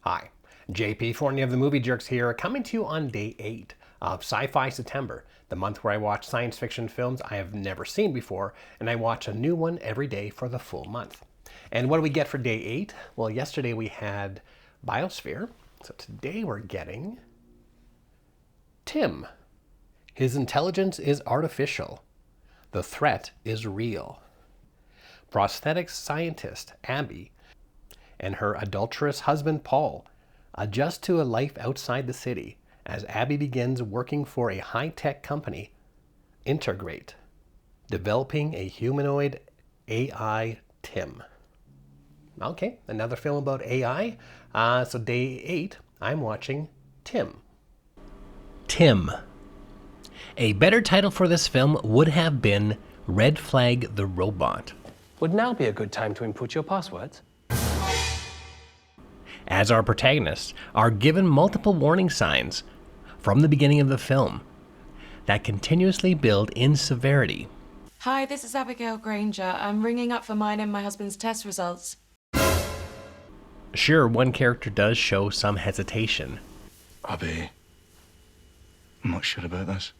Hi, JP Forney of the Movie Jerks here, coming to you on day 8 of Sci-Fi September, the month where I watch science fiction films I have never seen before, and I watch a new one every day for the full month. And what do we get for day 8? Well, yesterday we had Biosphere, so today we're getting T.I.M. His intelligence is artificial. The threat is real. Prosthetics scientist Abby and her adulterous husband Paul adjust to a life outside the city as Abby begins working for a high-tech company, Integrate, developing a humanoid AI T.I.M. Okay, another film about AI. So day 8, I'm watching T.I.M. T.I.M. A better title for this film would have been Red Flag the Robot. Would now be a good time to input your passwords? As our protagonists are given multiple warning signs from the beginning of the film that continuously build in severity. Hi, this is Abigail Granger. I'm ringing up for mine and my husband's test results. Sure, one character does show some hesitation. Abby, I'm not sure about this.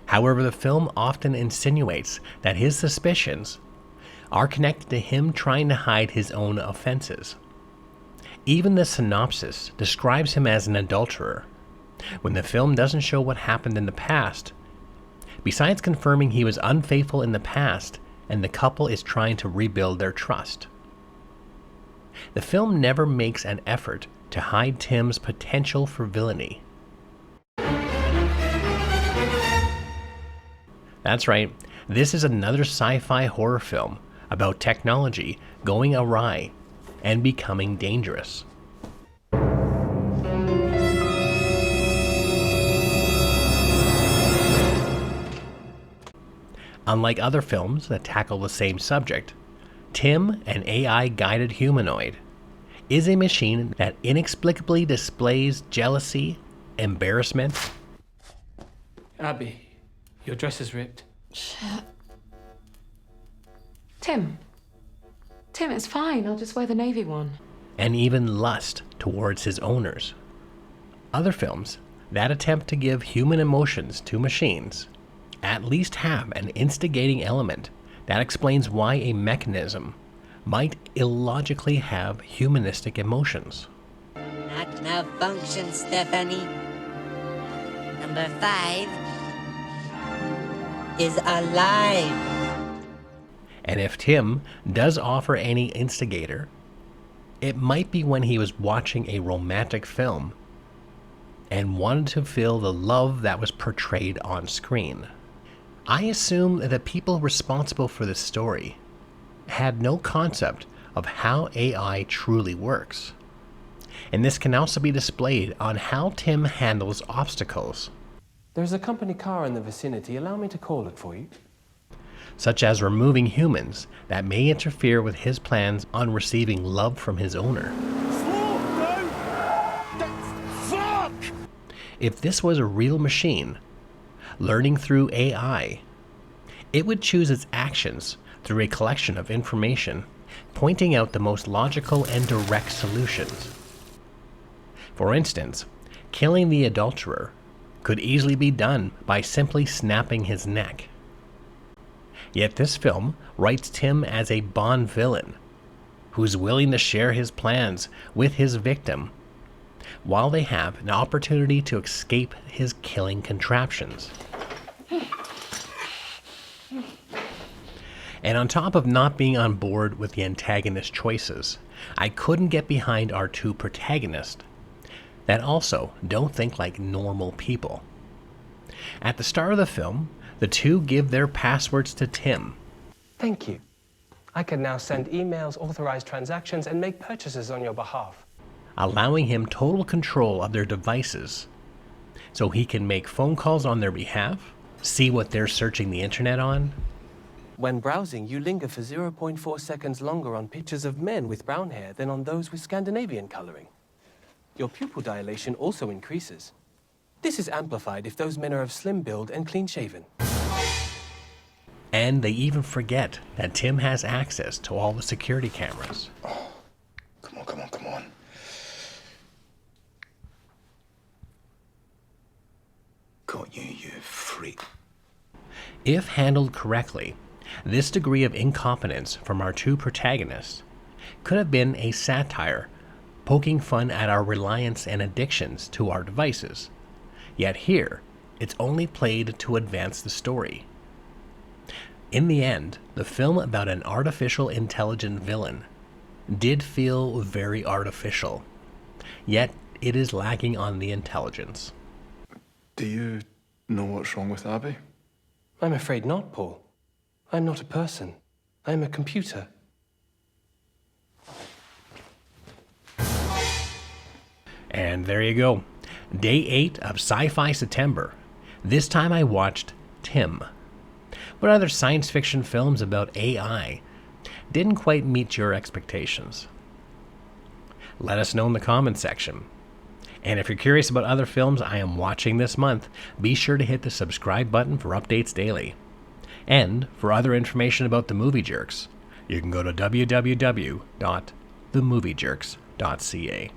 However, the film often insinuates that his suspicions are connected to him trying to hide his own offenses. Even the synopsis describes him as an adulterer, when the film doesn't show what happened in the past. Besides confirming he was unfaithful in the past and the couple is trying to rebuild their trust. The film never makes an effort to hide Tim's potential for villainy. That's right, this is another sci-fi horror film about technology going awry and becoming dangerous. Unlike other films that tackle the same subject, T.I.M, an AI-guided humanoid, is a machine that inexplicably displays jealousy, embarrassment. Abby, your dress is ripped. Shit. Tim, it's fine. I'll just wear the navy one. And even lust towards his owners. Other films that attempt to give human emotions to machines at least have an instigating element that explains why a mechanism might illogically have humanistic emotions. Not malfunction, Stephanie. Number 5 is alive. And if T.I.M does offer any instigator, it might be when he was watching a romantic film and wanted to feel the love that was portrayed on screen. I assume that the people responsible for this story had no concept of how AI truly works. And this can also be displayed on how T.I.M handles obstacles. There's a company car in the vicinity. Allow me to call it for you. Such as removing humans that may interfere with his plans on receiving love from his owner. Fuck! If this was a real machine, learning through AI, it would choose its actions through a collection of information, pointing out the most logical and direct solutions. For instance, killing the adulterer could easily be done by simply snapping his neck. Yet this film writes T.I.M as a Bond villain, who's willing to share his plans with his victim, while they have an opportunity to escape his killing contraptions. And on top of not being on board with the antagonist's choices, I couldn't get behind our two protagonists that also don't think like normal people. At the start of the film, the two give their passwords to T.I.M. Thank you. I can now send emails, authorize transactions, and make purchases on your behalf. Allowing him total control of their devices so he can make phone calls on their behalf, see what they're searching the internet on. When browsing, you linger for 0.4 seconds longer on pictures of men with brown hair than on those with Scandinavian coloring. Your pupil dilation also increases. This is amplified if those men are of slim build and clean-shaven. And they even forget that T.I.M has access to all the security cameras. Come on. treat. If handled correctly, this degree of incompetence from our two protagonists could have been a satire poking fun at our reliance and addictions to our devices. Yet here, it's only played to advance the story. In the end, the film about an artificial intelligent villain did feel very artificial, yet it is lacking on the intelligence. Do you know what's wrong with Abby? I'm afraid not, Paul. I'm not a person. I'm a computer. And there you go. Day 8 of Sci-Fi September. This time I watched T.I.M. What other science fiction films about AI didn't quite meet your expectations? Let us know in the comments section. And if you're curious about other films I am watching this month, be sure to hit the subscribe button for updates daily. And for other information about the Movie Jerks, you can go to www.themoviejerks.ca.